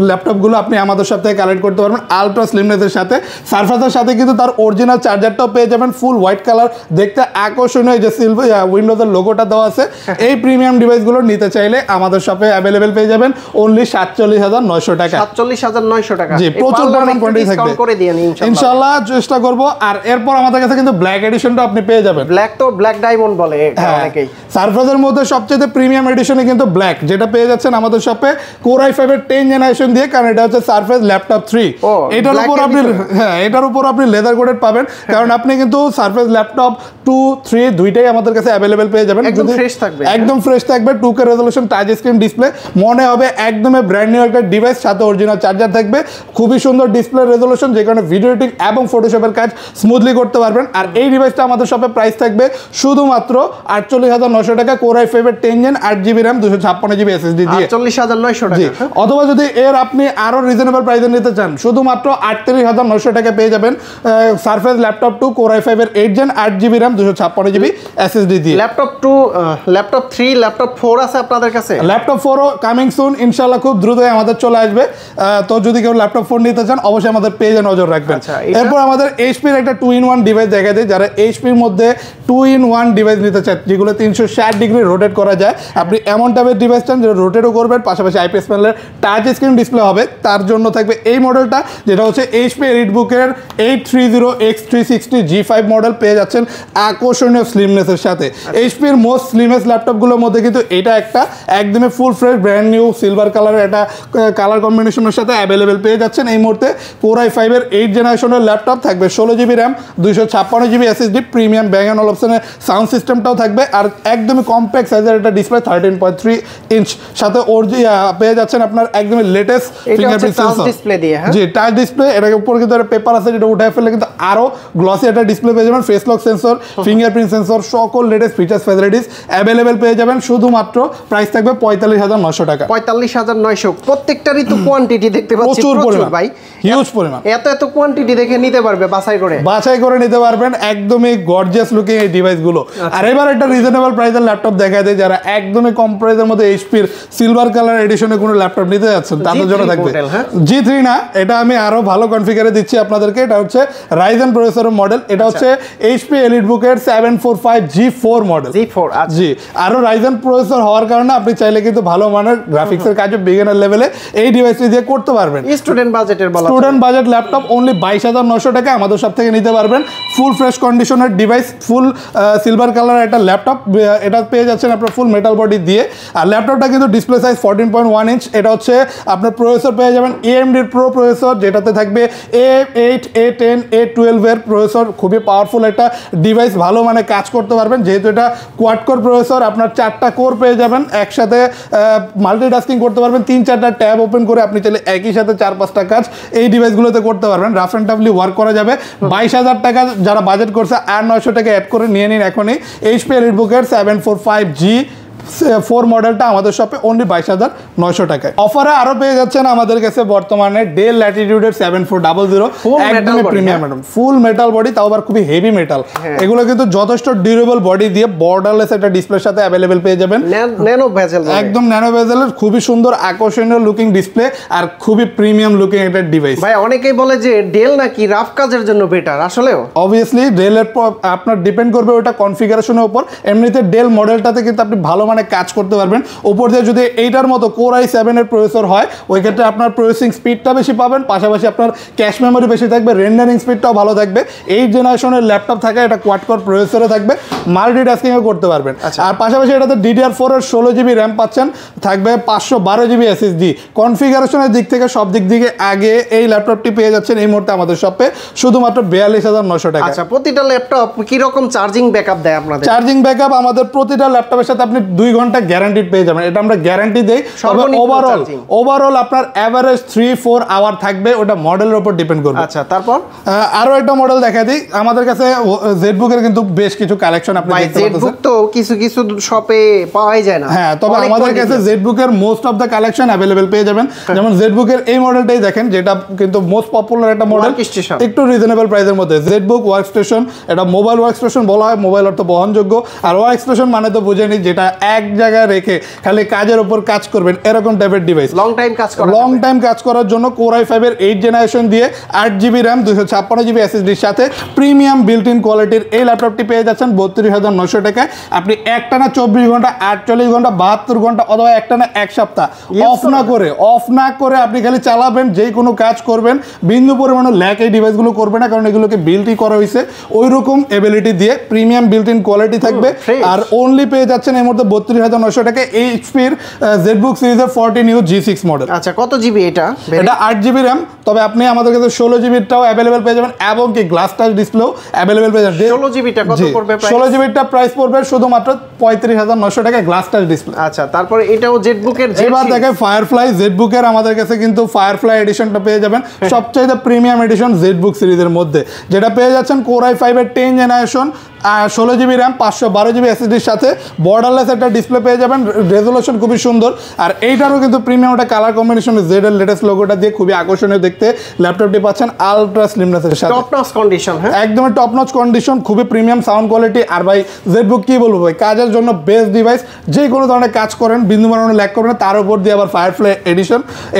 ল্যাপটপগুলো আপনি আমাদের সাথে কালেক্ট করতে পারবেন আলট্রা স্লিমনেসের সাথে। সারফেসের সাথে কিন্তু তার অরিজিনাল চার্জারটাও পেয়ে যাবেন, ফুল হোয়াইট কালার, দেখতে আকর্ষণীয়, যে সিলভার উইন্ডোজের লোগোটা দেওয়া আছে। এই প্রিমিয়াম ডিভাইসগুলো নিতে চাইলে আমাদের শপে অ্যাভেলেবেল পেয়ে যাবেন অনলি 47,900 টাকা। 47,900 টাকা। জি, প্রচুর পরিমাণ কোয়ান্টিটি থাকবে, ইনশাআল্লাহ চেষ্টা করব। আর এরপর আমাদের কাছে কিন্তু ব্ল্যাক এডিশনটা আপনি পেয়ে যাবেন। ব্ল্যাক তো ব্ল্যাক ডায়মন্ড বলে অনেকেই। সারফেসের মধ্যে সবচেয়ে প্রিমিয়াম এডিশনে কিন্তু ব্ল্যাক, যেটা পেয়ে যাচ্ছেন আমাদের শপে Core i5 এর 10th জেনারেশন দিয়ে, কারণ এটা হচ্ছে সারফেস ল্যাপটপ 3। এটার উপর আপনি লেদার কোটেড পাবেন, কারণ আপনি কিন্তু সারফেস ল্যাপটপ 2, 3 দুইটাই আমাদের কাছে অ্যাভেলেবেল পেয়ে যাবেন। একদম ফ্রেশ থাকবে, একদম ফ্রেশ থাকবে, 2K resolution touch screen display, মনে হবে একদমই ব্র্যান্ড নিউ একটা ডিভাইস, সাথে অরিজিনাল চার্জার থাকবে, খুবই সুন্দর ডিসপ্লে রেজোলিউশন, যে কারণে ভিডিও এডিটিং এবং ফটোশপের কাজ স্মুথলি করতে পারবেন। আর এই ডিভাইসটা আমাদের শপে প্রাইস থাকবে শুধুমাত্র 48,900 টাকা, Core i5 এর 10 gen, 8GB RAM, 256GB SSD দিয়ে 48,900 টাকা। অথবা যদি এর আপনি আরো রিজনেবল প্রাইসে নিতে চান, শুধুমাত্র 38,900 টাকা পেয়ে যাবেন সারফেস ল্যাপটপ 2 Core i5 এর 8 gen, 8GB RAM, 256GB SSD দিয়ে। ল্যাপটপ 2, ল্যাপটপ 3, ল্যাপটপ 4 আছে আপনাদের কাছে? ল্যাপটপ 4ও কামিং সুন, ইনশাআল্লাহ খুব দ্রুতই আমাদের চলে আসবে। তো যদি কেউ ল্যাপটপ 4 নিতে চান অবশ্যই আমাদের পেজে নজর রাখবেন। এরপর আমাদের এইচপির একটা 2-in-1 ডিভাইস দেখা যায়, যারা এইচপির মধ্যে 2-in-1 ডিভাইস নিতে চান, যেগুলো 360 ডিগ্রি রোটেট করা যায়, আপনি এমন টাইপের ডিভাইস চান যেটা রোটেটও করবেন, পাশাপাশি আইপিএস প্যানেলের টাচ স্ক্রিন ডিসপ্লে হবে, তার জন্য থাকবে এই মডেলটা, যেটা হচ্ছে এইচপি এলিটবুকের 830X360 G5 মডেল পেয়ে যাচ্ছেন আকর্ষণীয় স্লিমনেসের সাথে। এইচপির মোস্ট স্লিমেস্ট ল্যাপটপগুলোর মধ্যে কিন্তু এটা একটা একদমই full fresh brand new silver কালারের একটা কালার কম্বিনেশনের সাথে অ্যাভেলেবেল পেয়ে যাচ্ছেন। এই মুহূর্তে Core i5 এর 8th জেনারেশনের ল্যাপটপ থাকবে, 16GB RAM, 256GB SSD, premium Bang and অলপশনের সাউন্ড সিস্টেমটাও থাকবে, আর একদমই কম্প্যাক্ট সাইজের একটা ডিসপ্লে 13.3 ইঞ্চ, সাথে পেয়ে যাচ্ছেন আপনার একদমই লেটেস্ট ফিঙ্গারপ্রিন্ট সেন্সর ডিসপ্লে দিয়ে। জি, টাচ ডিসপ্লে, এটার উপর কিন্তু একটা পেপার আছে, যেটা উঠায় ফেললে কিন্তু আরো গ্লসি একটা ডিসপ্লে পেয়ে যাবেন, face lock sensor, fingerprint sensor, সকল লেটেস্ট ফিচার্স ফ্যাসিলিটিস অ্যাভেলেবেল পেয়ে যাবেন। শুধুমাত্র প্রাইস থাকবে 45,900 টাকা। 45,900। প্রত্যেকটারই তো কোয়ান্টিটি দেখতে পাচ্ছি প্রচুর পরিমাণ ভাই, হিউজ পরিমাণ। এত কোয়ান্টিটি দেখে নিতে পারবে, বাছাই করে নিতে পারবেন, একদমই গর্জিয়াস লুকিং এই ডিভাইসগুলো। আর এবার একটা রিজনেবল প্রাইসের ল্যাপটপ দেখা যায়, যারা একদমই কম প্রাইসের মধ্যে এইচপির সিলভার কালার এডিশনে কোনো ল্যাপটপ নিতে যাচ্ছেন, তাদের জন্য থাকবে G3 না, এটা আমি আরো ভালো কনফিগারে দিচ্ছি আপনাদেরকে। এটা হচ্ছে Ryzen প্রসেসরের মডেল, এটা হচ্ছে এইচপি এলিটবুকের 745G4 মডেল। জি, আরো Ryzen প্রসেসর হওয়ার কারণে আপনি চাইলে কিন্তু ভালো মানের গ্রাফিক্সের কাজও বিগিনার লেভেলে এই ডিভাইসটি দিয়ে করতে পারবেন। স্টুডেন্ট বাজেট ল্যাপটপ অনলি 22,900 টাকা আমাদের সব থেকে নিতে পারবেন। ফুল ফ্রেশ কন্ডিশনের ডিভাইস, ফুল সিলভার কালার একটা ল্যাপটপ, এটা পেয়ে যাচ্ছেন আপনার ফুল মেটাল বডি দিয়ে। আর ল্যাপটপটা কিন্তু ডিসপ্লে সাইজ 14.1 ইঞ্চ। এটা হচ্ছে আপনার প্রসেসর পেয়ে যাবেন AMD প্রো প্রসেসর, যেটাতে থাকবে A8 A10 A12 এর প্রসেসর। খুবই পাওয়ারফুল একটা ডিভাইস, ভালো মানে কাজ করতে পারবেন, যেহেতু এটা কোয়াড কোর প্রসেসর। আপনার 4টা কোর পেয়ে যাবেন, একসাথে মাল্টিটাস্কিং করতে পারবেন, 3-4টা ট্যাব ওপেন করে আপনি চাইলে একই সাথে 4-5টা কাজ এই ডিভাইসগুলোতে করতে পারবেন। রাফ অ্যান্ড টাফলি ওয়ার্ক করা যাবে। 22,000 টাকা যারা বাজেট করছে আর 900 টাকা অ্যাড করে নিয়ে নিন এখনই। HP EliteBook-এর 745G4 মডেলটা আমাদের শপে অনলি 22,900 টাকায়। অফারে আরো পেয়ে যাচ্ছেন আমাদের কাছে বর্তমানে ডেল ল্যাটিটিউডের 7400, একদমই প্রিমিয়াম ম্যাডাম, ফুল মেটাল বডি, তাও আবার খুবই হেভি মেটাল। এগুলো কিন্তু যথেষ্ট ডিউরেবল বডি দিয়ে বর্ডারলেস একটা ডিসপ্লের সাথে অ্যাভেলেবেল পেয়ে যাবেন। ন্যানো বেজেল, একদম ন্যানো বেজেলের খুবই সুন্দর আকর্ষণীয় লুকিং ডিসপ্লে আর খুবই প্রিমিয়াম লুকিং একটা ডিভাইস। ভাই অনেকেই বলে যে ডেল নাকি রাফ কাজের জন্য বেটার, আসলেও অবভিয়াসলি ডেলের আপনার ডিপেন্ড করবে ওটা কনফিগারেশনের উপর। এমনিতে ডেল মডেলটাতে কিন্তু আপনি ভালো মানে কাজ করতে পারবেন। উপর দিয়ে যদি এইটার মতো Core i7 এর প্রসেসর হয়, ওই ক্ষেত্রে আপনার প্রসেসিং স্পিডটা বেশি পাবেন, পাশাপাশি আপনার ক্যাশ মেমোরি বেশি থাকবে, রেন্ডারিং স্পিডটাও ভালো থাকবে। 8 জেনারেশনের ল্যাপটপ থাকে, এটা কোয়াড কোর প্রসেসরে থাকবে, মাল্টিটাস্কিংও করতে পারবেন। আর পাশাপাশি এটাতে DDR4 এর 16GB র্যাম পাচ্ছেন, থাকবে 512GB SSD। কনফিগারেশনের দিক থেকে সব দিক থেকে আগে এই ল্যাপটপটি পেয়ে যাচ্ছেন এই মুহূর্তে আমাদের শপে শুধুমাত্র 42,900 টাকা। আচ্ছা, প্রতিটা ল্যাপটপ কি রকম চার্জিং ব্যাকআপ দেয় আপনাদের? চার্জিং ব্যাকআপ আমাদের প্রতিটা ল্যাপটপের সাথে আপনি 2 ঘন্টা গ্যারান্টি পেয়ে যাবেন, এটা আমরা গ্যারান্টি দেই। তবে ওভারঅল আপনার এভারেজ 3-4 আওয়ার থাকবে, ওটা মডেলের উপর ডিপেন্ড করবে। আচ্ছা, তারপর আরো একটা মডেল দেখা দিই। আমাদের কাছে ZBook এর কিন্তু বেশ কিছু কালেকশন আপনি দেখতে পাচ্ছেন। ZBook তো কিছু কিছু শপে পাওয়াই যায় না। হ্যাঁ, তবে আমাদের কাছে ZBook এর most of the collection available পেয়ে যাবেন। যেমন ZBook এর এই মডেলটাই দেখেন, যেটা কিন্তু মোস্ট পপুলার একটা মডেল, একটু রিজনেবল প্রাইসের মধ্যে। ZBook ওয়ার্কস্টেশন, এটা মোবাইল ওয়ার্কস্টেশন বলা হয়, মোবাইল অর্থ বহনযোগ্য। আর ওয়ার্কস্টেশন মানে তো বুঝেনি, যেটা এক জায়গায় রেখে খালি কাজের উপর কাজ করবেন এরকম টাইপের ডিভাইস। লং টাইম কাজ করার জন্য Core i5 এর 8 জেনারেশন দিয়ে 8GB র্যাম 256GB SSD এর সাথে প্রিমিয়াম বিল্ট ইন কোয়ালিটির এই ল্যাপটপটি পেয়ে যাচ্ছেন 32,900 টাকায়। আপনি একটানা 24 ঘন্টা, 48 ঘন্টা, 72 ঘন্টা অথবা একটানা এক সপ্তাহ অফ না করে আপনি খালি চালাবেন, যেই কোনো কাজ করবেন, বিন্দু পরিমাণে ল্যাক এই ডিভাইসগুলো করবে না, কারণ এগুলোকে বিল্টই করা হয়েছে ওই রকম এবিলিটি দিয়ে। প্রিমিয়াম বিল্ট ইন কোয়ালিটি থাকবে। আর অনলি পেয়ে যাচ্ছেন এই মুহূর্তে 32,900 টাকায় এইচপির ZBook সিরিজের 14U G6 মডেল। আচ্ছা, কত জিবি এটা? এটা 8GB র্যাম, তবে আপনি আমাদের কাছে 16GBটাও অ্যাভেলেবেল পেয়ে যাবেন, এবং কি গ্লাস টাচ ডিসপ্লেও অ্যাভেলেবেল পেয়ে যাবেন। 16GBটা কত পড়বে প্রাইস? 16GBটা প্রাইস পড়বে শুধুমাত্র 35,900 টাকায় গ্লাস টাচ ডিসপ্লে। আচ্ছা, তারপরে এটাও ZBook এর এবার দেখেন ফায়ারফ্লাই। ZBook এর আমাদের কাছে কিন্তু ফায়ারফ্লাই এডিশনটা পেয়ে যাবেন, সবচেয়ে প্রিমিয়াম এডিশন ZBook সিরিজের মধ্যে, যেটা পেয়ে যাচ্ছেন Core i5 এর 10 generation, 16GB RAM, 512GB SSD এর সাথে বর্ডারলেস একটা ডিসপ্লে পেয়ে যাবেন, রেজোলিউশন খুবই সুন্দর। আর এইটারও কিন্তু প্রিমিয়াম একটা কালার কম্বিনেশন, জেড এর লেটেস্ট লোগোটা দিয়ে খুবই আকর্ষণীয় দেখতে ল্যাপটপটি পাচ্ছেন আলট্রা স্লিমনেসের সাথে, টপ নচ কন্ডিশন। হ্যাঁ, একদমই টপ নচ কন্ডিশন, খুবই প্রিমিয়াম সাউন্ড কোয়ালিটি। আর ভাই ZBook কি বলবো ভাই, কাজের জন্য বেস্ট ডিভাইস। যে কোনো ধরনের কাজ করেন, বিন্দু পরিমাণে ল্যাগ করবেন না, তার উপর দিয়ে আবার ফায়ারফ্লাই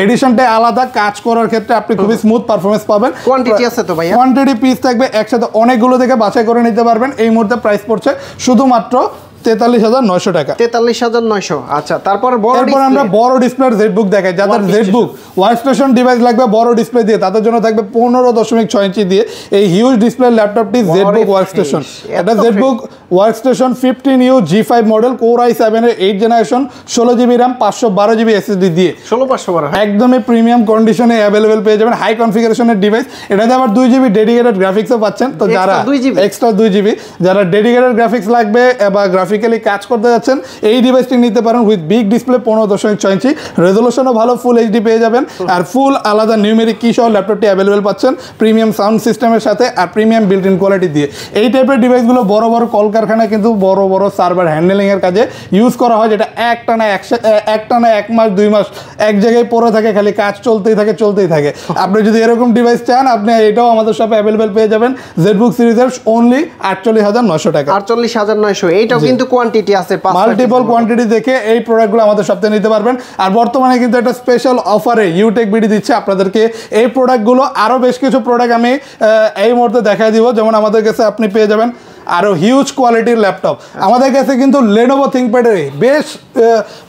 এডিশনটাই আলাদা, কাজ করার ক্ষেত্রে আপনি খুবই স্মুথ পারফরমেন্স পাবেন। কোয়ান্টিটি আছে তো ভাইয়া? কোয়ান্টিটি পিস থাকবে, একসাথে অনেকগুলো থেকে বাছাই করে নিতে পারবেন। এই মুহূর্তে প্রাইস পড়ছে শুধুমাত্র 43,900 টাকা। 43,900। আচ্ছা, তারপর আমরা বড় ডিসপ্লের ZBook দেখাই। যাদের ZBook ওয়ার্কস্টেশন ডিভাইস লাগবে বড় ডিসপ্লে দিয়ে, তাদের জন্য থাকবে 15.6 ইঞ্চি দিয়ে এই হিউজ ডিসপ্লে ল্যাপটপটি ZBook ওয়ার্কস্টেশন। এটা ZBook workstation 15U G5 model, Core i7 এর 8 generation, 16GB RAM, 512GB SSD দিয়ে 16,512 একদমই প্রিমিয়াম কন্ডিশনে অ্যাভেলেবেল পেয়ে যাবেন। হাই কনফিগারেশনের ডিভাইস, এটাতে আবার 2GB ডেডিকেটেড গ্রাফিক্সও পাচ্ছেন। তো যারা এক্সট্রা 2GB যারা ডেডিকেটেড গ্রাফিক্স লাগবে বা গ্রাফিক্যালি কাজ করতে যাচ্ছেন, এই ডিভাইসটি নিতে পারেন উইথ বিগ ডিসপ্লে, 15.6 ইঞ্চি, রেজোলিউশনও ভালো, ফুল HD পেয়ে যাবেন। আর ফুল আলাদা নিউমেরিক কি সহ ল্যাপটপটি অ্যাভেলেবেল পাচ্ছেন প্রিমিয়াম সাউন্ড সিস্টেমের সাথে আর প্রিমিয়াম বিল্ট ইন কোয়ালিটি দিয়ে। এই টাইপের ডিভাইসগুলো বড় বড় কলকারখানায় কিন্তু বড় বড় সার্ভার হ্যান্ডেলিংয়ের কাজে ইউজ করা হয়, যেটা একটানা 1 মাস 2 মাস এক জায়গায় পড়ে থাকে, খালি কাজ চলতেই থাকে। আপনি যদি এরকম ডিভাইস চান, আপনি এটাও আমাদের শপে অ্যাভেলেবেল পেয়ে যাবেন। ZBook সিরিজের অনলি 48,900 টাকা। 48,900। এইটাও কিন্তু কোয়ান্টিটি আছে, মাল্টিপল কোয়ান্টিটি দেখে এই প্রোডাক্টগুলো আমাদের সপ্তাহে নিতে পারবেন। আর বর্তমানে কিন্তু একটা স্পেশাল অফারে ইউটেক বিডি দিচ্ছে আপনাদেরকে এই প্রোডাক্টগুলো। আরও বেশ কিছু প্রোডাক্ট আমি এই মুহূর্তে দেখাই দিব। যেমন আমাদের কাছে আপনি পেয়ে যাবেন আরো হিউজ কোয়ালিটির ল্যাপটপ। আমাদের কাছে কিন্তু Lenovo ThinkPad-এর বেশ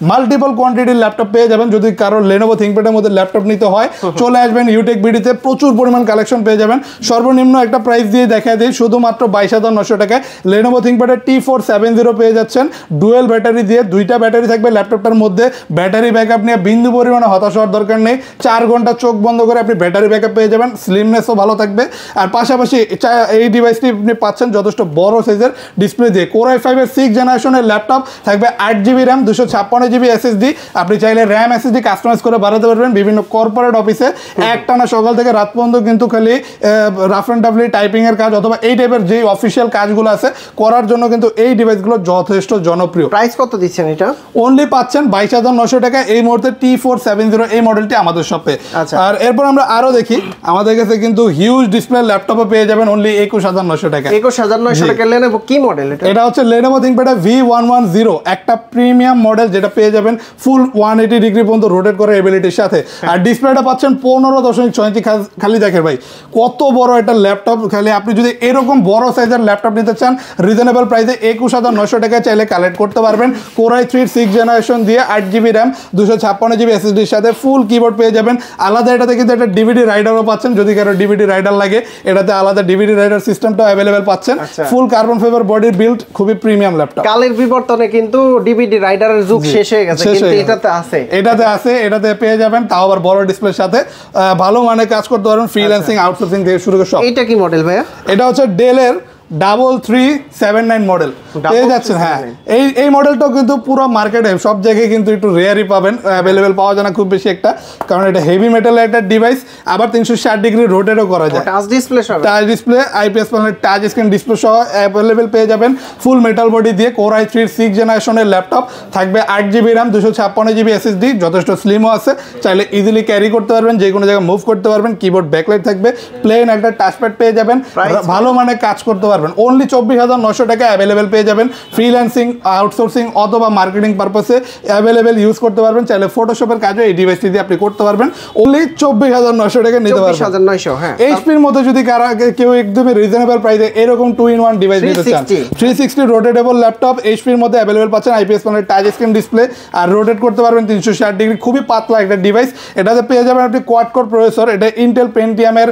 মাল্টিপল কোয়ান্টিটির ল্যাপটপ পেয়ে যাবেন। যদি কারো Lenovo ThinkPad-এর মধ্যে ল্যাপটপ নিতে হয় চলে আসবেন ইউটেক বিডিতে, প্রচুর পরিমাণ কালেকশন পেয়ে যাবেন। সর্বনিম্ন একটা প্রাইস দিয়ে দেখা দিই, শুধুমাত্র 22,900 টাকায় Lenovo ThinkPad-এর T470 পেয়ে যাচ্ছেন ডুয়েল ব্যাটারি দিয়ে। দুইটা ব্যাটারি থাকবে ল্যাপটপটার মধ্যে। ব্যাটারি ব্যাকআপ নিয়ে বিন্দু পরিমাণে হতাশ হওয়ার দরকার নেই। 4 ঘন্টা চোখ বন্ধ করে আপনি ব্যাটারি ব্যাকআপ পেয়ে যাবেন, স্লিমনেসও ভালো থাকবে। আর পাশাপাশি এই ডিভাইসটি আপনি পাচ্ছেন যথেষ্ট বড় সাইজের ডিসপ্লে দিয়ে। Core i5-এর 6th জেনারেশনের ল্যাপটপ থাকবে 8GB RAM 256GB SSD। আপনি চাইলে RAM SSD কাস্টমাইজ করে বাড়াতে পারবেন। বিভিন্ন কর্পোরেট অফিসে একটানা সকাল থেকে রাত পর্যন্ত কিন্তু খালি রাফ অ্যান্ড টাফলি টাইপিংয়ের কাজ অথবা এই টাইপের যে অফিসিয়াল কাজগুলো আছে করার জন্য কিন্তু এই ডিভাইসগুলো যথেষ্ট জনপ্রিয়। প্রাইস কত দিচ্ছেন এটা? অনলি পাচ্ছেন 22,900 টাকা এই মুহূর্তে T470 এই মডেলটি আমাদের শপে। আর এরপর আমরা আরো দেখি, আমাদের কাছে কিন্তু হিউজ ডিসপ্লে ল্যাপটপও পেয়ে যাবেন অনলি 21,900 টাকা। 21,900 টাকা Lenovo কি মডেল এটা? এটা হচ্ছে Lenovo ThinkPad V110, একটা প্রিমিয়াম মডেল যেটা পেয়ে যাবেন ফুল 180 ডিগ্রি পর্যন্ত রোটেট করার এবিলিটির সাথে। আর ডিসপ্লেটা পাচ্ছেন 15.6 ইঞ্চি। খালি দেখেন ভাই কত বড় একটা ল্যাপটপ। খালি আপনি যদি এরকম বড় সাইজের ল্যাপটপ নিতে চান রিজনেবল প্রাইসে 21,900 টাকায় চাইলে কালেক্ট করতে পারবেন। Core i3-র 6th জেনারেশন দিয়ে 8GB RAM 256GB SSD-র সাথে ফুল কিবোর্ড পেয়ে যাবেন। আলাদা এটাতে কিন্তু একটা ডিভিডি রাইডারও পাচ্ছেন, যদি কারো ডিভিডি রাইডার লাগে এটাতে আলাদা ডিভিডি রাইডার সিস্টেমটাও অ্যাভেলেবেল পাচ্ছেন। ফুল কার্বন ফাইবার বডির বিল্ড, খুবই প্রিমিয়াম ল্যাপটপ। কালের বিবর্তনে কিন্তু ডিভিডি রাইডারের যুগ শেষ হয়ে গেছে, কিন্তু এটাতে পেয়ে যাবেন, তাও আবার বড় ডিসপ্লের সাথে। ভালো মানে কাজ করতে পারবেন, ফ্রিল্যান্সিং আউটসোর্সিং থেকে শুরু করে সব। এটা কি মডেল ভাইয়া? এটা হচ্ছে ডেলের 3379 মডেল পেয়ে যাচ্ছেন। হ্যাঁ, এই মডেলটাও কিন্তু পুরো মার্কেটে সব জায়গায় কিন্তু একটু রেয়ারই পাবেন, অ্যাভেলেবেল পাওয়া যায় না খুব বেশি একটা, কারণ এটা হেভি মেটালের একটা ডিভাইস। আবার 360 ডিগ্রি রোটেটও করা যায়। টাচ ডিসপ্লে সহ, touch display, IPS panel, touch screen display সহ অ্যাভেলেবেল পেয়ে যাবেন। ফুল মেটাল বডি দিয়ে Core i3-র 6th জেনারেশনের ল্যাপটপ থাকবে 8GB RAM 256GB SSD, যথেষ্ট স্লিমও আছে, চাইলে ইজিলি ক্যারি করতে পারবেন, যে কোনো জায়গায় মুভ করতে পারবেন। কিবোর্ড ব্যাকলাইট থাকবে, প্লেন একটা টাচপ্যাড পেয়ে যাবেন, ভালো মানে কাজ করতে পারবেন। অনলি 24,900 টাকা অ্যাভেলেবেল পেয়ে যাবেন। ফ্রিল্যান্সিং, আউটসোর্সিং অথবা মার্কেটিং পারপাসে অ্যাভেলেবেল ইউজ করতে পারবেন। চাইলে ফটোশপের কাজও এই ডিভাইসটি দিয়ে আপনি করতে পারবেন। অনলি 24,900 টাকা নিতে পারবেন। 24,900। হ্যাঁ, এইচপির মধ্যে যদি কেউ একদমই রিজনেবল প্রাইসে এরকম 2-in-1 ডিভাইস নিতে চান, 360 রোটেটেবল ল্যাপটপ এইচপির মধ্যে অ্যাভেলেবল পাচ্ছেন। IPS panel, touch screen display, আর রোটেট করতে পারবেন 360 ডিগ্রি। খুবই পাতলা একটা ডিভাইস। এটাতে পেয়ে যাবেন আপনি কোয়াড কোর প্রসেসর। এটা ইন্টেল পেন্টিয়ামের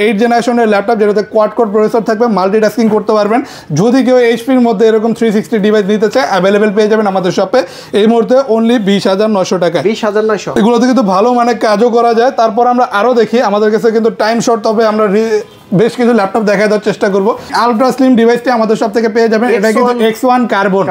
8th জেনারেশনের ল্যাপটপ, যেটাতে কোয়াড কোর প্রসেসর থাকবে, মাল্টিটাস্কিং করতে পারবেন। যদি কেউ এইচপির মধ্যে এরকম 360 ডিভাইস নিতে চায় অ্যাভেলেবেল পেয়ে যাবেন আমাদের শপে এই মুহূর্তে অনলি 20,900 টাকা। 20,900। এগুলোতে কিন্তু ভালো মানে কাজও করা যায়। তারপর আমরা আরো দেখি, আমাদের কাছে কিন্তু টাইম শর্ট, তবে আমরা বেশ কিছু ল্যাপটপ দেখাই দেওয়ার চেষ্টা করবো। আলট্রা স্লিম ডিভাইসটি আমাদের সব থেকে পেয়ে যাবেন। এটা কিন্তু X1 কার্বন,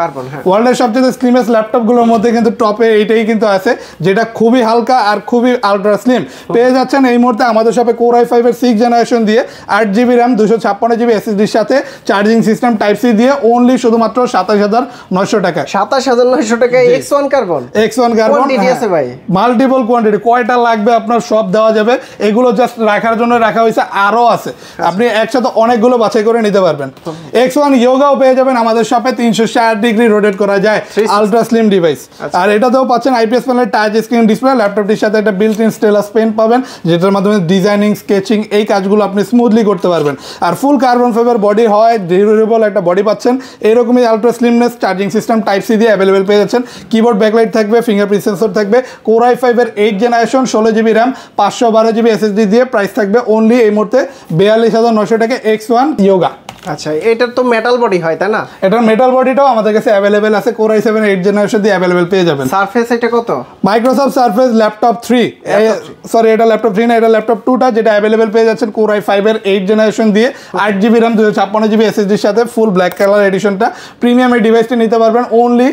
ওয়ার্ল্ডের সবচেয়ে স্লিমেস্ট ল্যাপটপগুলোর মধ্যে কিন্তু টপে এইটাই কিন্তু আছে, যেটা খুবই হালকা আর খুবই আলট্রা স্লিম। পেয়ে যাচ্ছেন এই মুহূর্তে আমাদের শপে Core i5-এর 6th জেনারেশন দিয়ে 8GB RAM 256GB SSD-র সাথে চার্জিং সিস্টেম টাইপ সি দিয়ে অনলি শুধুমাত্র 27,900 টাকা। 27,900 টাকায় X1 কার্বন। X1 কার্বন আছে ভাই, মাল্টিপল কোয়ান্টিটি, কয়টা লাগবে আপনার সব দেওয়া যাবে। এগুলো জাস্ট রাখার জন্য রাখা হয়েছে, আরো আছে, আপনি একসাথে অনেকগুলো বাছাই করে নিতে পারবেন। X1 ইয়োগাও পেয়ে যাবেন আমাদের শপে, 360 ডিগ্রি রোটেট করা যায়, আলট্রা স্লিম ডিভাইস। আর এটাতেও পাচ্ছেন IPS panel, touch screen display, ল্যাপটপটির সাথে একটা বিল্ট ইন স্টেলাস পেন পাবেন, যেটার মাধ্যমে ডিজাইনিং, স্কেচিং এই কাজগুলো আপনি স্মুথলি করতে পারবেন। আর ফুল কার্বন ফাইবার বডি হয়, ডিউরেবল একটা বডি পাচ্ছেন। এরকমই ultra slimness, charging system type C দিয়ে অ্যাভেলেবেল পেয়ে যাচ্ছেন। কিবোর্ড ব্যাকলাইট থাকবে, ফিঙ্গারপ্রিন্ট সেন্সর থাকবে। Core i5-এর 8th generation 16GB RAM 512GB SSD দিয়ে প্রাইস থাকবে অনলি এই মুহূর্তে 42,900 টাকা। X1 yoga. আচ্ছা, এটার তো মেটাল বডি হয় তাই না? এটার মেটাল বডিটাও আমাদের কাছে অ্যাভেলেবেল আছে। Core i7 8th জেনারেশন দিয়ে অ্যাভেলেবেল পেয়ে যাবেন। সারফেস এটা কত? মাইক্রোসফট সারফেস ল্যাপটপ 3, সরি এটা ল্যাপটপ 3 না, এটা ল্যাপটপ 2টা, যেটা অ্যাভেলেবেল পেয়ে যাচ্ছেন Core i5-এর 8th জেনারেশন দিয়ে 8GB RAM 256GB SSD-র সাথে ফুল ব্ল্যাক কালার এডিশনটা। প্রিমিয়াম এই ডিভাইসটি নিতে পারবেন অনলি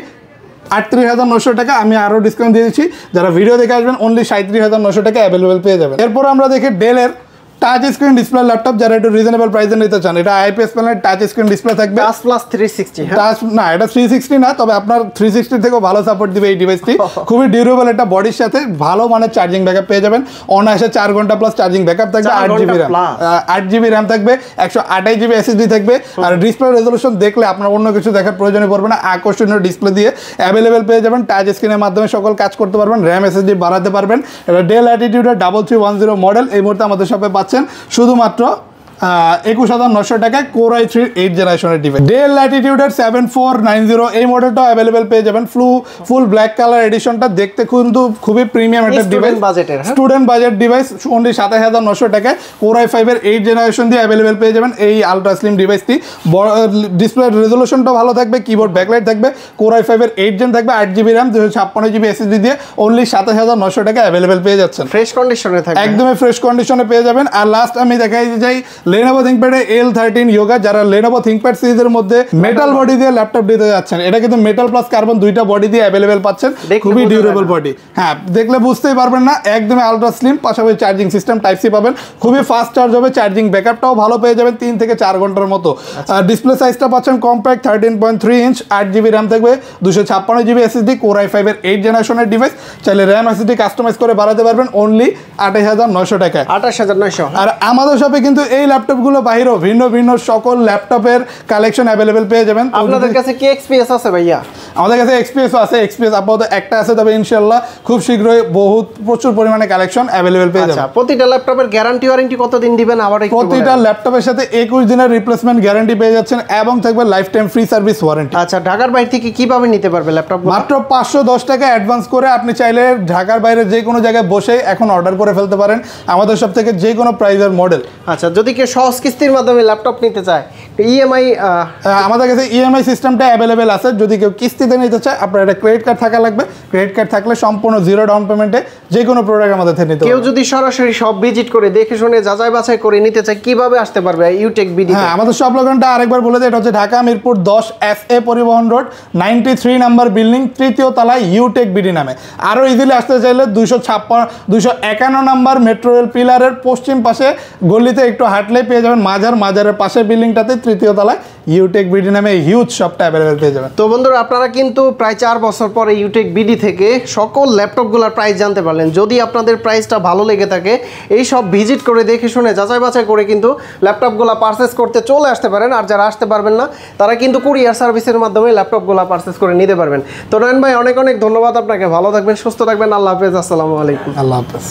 38,900 টাকা। আমি আরও ডিসকাউন্ট দিয়ে দিচ্ছি, যারা ভিডিও দেখে আসবেন অনলি 37,900 টাকা অ্যাভেলেবেল পেয়ে যাবেন। এরপর আমরা দেখি ডেলের টাচ স্ক্রিন ডিসপ্লে ল্যাপটপ, যারা একটু রিজনেবল প্রাইসে নিতে চান। এটা IPS panel, touch screen display থাকবে, টাচ প্লাস 360। টাচ না, এটা 360 না, তবে আপনার 360 থেকেও ভালো সাপোর্ট দিবে এই ডিভাইসটি। খুবই ডিউরেবল একটা বডির সাথে ভালো মানের চার্জিং ব্যাকআপ পেয়ে যাবেন। অনায়াসে 4 ঘন্টা প্লাস চার্জিং ব্যাকআপ থাকবে। 8GB RAM থাকবে, 128GB SSD থাকবে। আর ডিসপ্লে রেজলিউশন দেখলে আপনার অন্য কিছু দেখার প্রয়োজনই পড়বে না, আকর্ষণীয় ডিসপ্লে দিয়ে অ্যাভেলেবেল পেয়ে যাবেন। টাচ স্ক্রিনের মাধ্যমে সকল কাজ করতে পারবেন, RAM SSD বাড়াতে পারবেন। এটা ডেল অ্যাটিটিউডের 3310 মডেল এই মুহূর্তে আমাদের শপে পাচ্ছেন শুধুমাত্র 21,900 টাকায় Core i3 8 জেনারেশনের ডিভাইস। ডেল ল্যাটিটিউডের 7490 এই মডেলটা অ্যাভেলেবেল পেয়ে যাবেন। ফুল ব্ল্যাক কালার এডিশনটা দেখতে কিন্তু খুবই প্রিমিয়াম একটা device, student budget device, only 27,900 টাকায় Core i5 এর 8 জেনারেশন দিয়ে অ্যাভেলেবেল পেয়ে যাবেন এই আলট্রা স্লিম ডিভাইসটি। ডিসপ্লে রেজোলিউশনটা ভালো থাকবে, কিবোর্ড ব্যাকলাইট থাকবে, Core i5 এর 8 জেন থাকবে, 8GB RAM, 256GB SSD দিয়ে অনলি 27,900 টাকা অ্যাভেলেবেল পেয়ে যাচ্ছেন। ফ্রেশ কন্ডিশনে থাকবে, একদমই ফ্রেশ কন্ডিশনে পেয়ে যাবেন। আর লাস্ট আমি দেখাই যাই Lenovo ThinkPad L13 Yoga, যারা Lenovo ThinkPad সিরিজের মধ্যে মেটাল বডি দিয়ে ল্যাপটপ দিতে যাচ্ছেন, এটা কিন্তু মেটাল প্লাস কার্বন দুইটা বডি দিয়ে অ্যাভেলেবেল পাচ্ছেন, খুবই ডিউরেবল বডি। হ্যাঁ, দেখলে বুঝতেই পারবেন না, একদমই আলট্রা স্লিম, পাশাপাশি চার্জিং সিস্টেম টাইপ সি পাবেন, খুবই ফাস্ট চার্জ হবে, চার্জিং ব্যাকআপটাও ভালো পেয়ে যাবেন 3 থেকে 4 ঘন্টার মতো। ডিসপ্লে সাইজটা পাচ্ছেন কম্প্যাক্ট 13.3 ইঞ্চ, 8GB RAM থাকবে, 256GB SSD, Core i5 এর 8 জেনারেশনের ডিভাইস। চাইলে RAM SSD কাস্টমাইজ করে বাড়াতে পারবেন অনলি 28,900 টাকায়। 28,900। আর আমাদের শপে কিন্তু এই ল্যাপটপগুলো বাহিরেও ভিন্ন ভিন্ন সকল ল্যাপটপের কালেকশন অ্যাভেলেবেল পেয়ে যাবেন। আপনাদের কাছে কি XPS আছে ভাইয়া? আমাদের কাছে XPSও আছে, XPS আপাতত একটা আছে, তবে ইনশাআল্লাহ খুব শীঘ্রই প্রচুর পরিমাণে কালেকশন অ্যাভেলেবেল পেয়ে যাবেন। প্রতিটা ল্যাপটপের গ্যারান্টি ওয়ারেন্টি কতদিন দিবেন আবার একটু বলেন? প্রতিটা ল্যাপটপের সাথে 21 দিনের রিপ্লেসমেন্ট গ্যারান্টি পেয়ে যাচ্ছেন এবং থাকবে lifetime free service warranty. আচ্ছা, ঢাকার বাইরে থেকে কিভাবে নিতে পারবে ল্যাপটপ? মাত্র 510 টাকা অ্যাডভান্স করে আপনি চাইলে ঢাকার বাইরে যে কোনো জায়গায় বসে এখন অর্ডার করে ফেলতে পারেন আমাদের সব থেকে যে কোনো প্রাইজের মডেল। আচ্ছা, যদি কেউ সহজ কিস্তির মাধ্যমে ল্যাপটপ নিতে চায়, ইএমআই আমাদের কাছে ইএমআই সিস্টেমটা অ্যাভেলেবেল আছে। যদি কেউ কিস্তিতে নিতে চায়, আপনার একটা ক্রেডিট কার্ড থাকা লাগবে। ক্রেডিট কার্ড থাকলে সম্পূর্ণ 0 ডাউন পেমেন্টে যে কোনো প্রোডাক্ট আমাদের থেকে নিতে পারবে। কেউ যদি সরাসরি সব ভিজিট করে দেখে শুনে যাচাই বাছাই করে নিতে চায়, কিভাবে আসতে পারবে ইউটেক বিডি? হ্যাঁ, আমাদের সব লোকেশনটা আরেকবার বলে দেয়, এটা হচ্ছে ঢাকা মিরপুর 10 FA পরিবহন রোড 93 নাম্বার বিল্ডিং, 3য় তলায় ইউটেক বিডি নামে। আরও ইজিলি আসতে চাইলে 251 নাম্বার মেট্রো রেল পিলারের পশ্চিম পাশে গলিতে একটু হাঁটলেই পেয়ে যাবেন মাজারের পাশে বিল্ডিংটাতে 3য় তলায় ইউটেক বিডি নামে হিউজ শপটা অ্যাভেলেবেল পেয়ে যাবেন। তো বন্ধুরা, আপনারা কিন্তু প্রায় 4 বছর পরে ইউটেক বিডি থেকে সকল ল্যাপটপগুলোর প্রাইস জানতে পারলেন। যদি আপনাদের প্রাইসটা ভালো লেগে থাকে, এই সব ভিজিট করে দেখে শুনে যাচাই বাছাই করে কিন্তু ল্যাপটপগুলো পারচেস করতে চলে আসতে পারেন। আর যারা আসতে পারবেন না, তারা কিন্তু কুরিয়ার সার্ভিসের মাধ্যমে ল্যাপটপগুলো পারচেস করে নিতে পারবেন। তো নয়ন ভাই, অনেক অনেক ধন্যবাদ আপনাকে। ভালো থাকবেন, সুস্থ থাকবেন। আল্লাহ হাফেজ, আসসালামু আলাইকুম। আল্লাহ হাফেজ।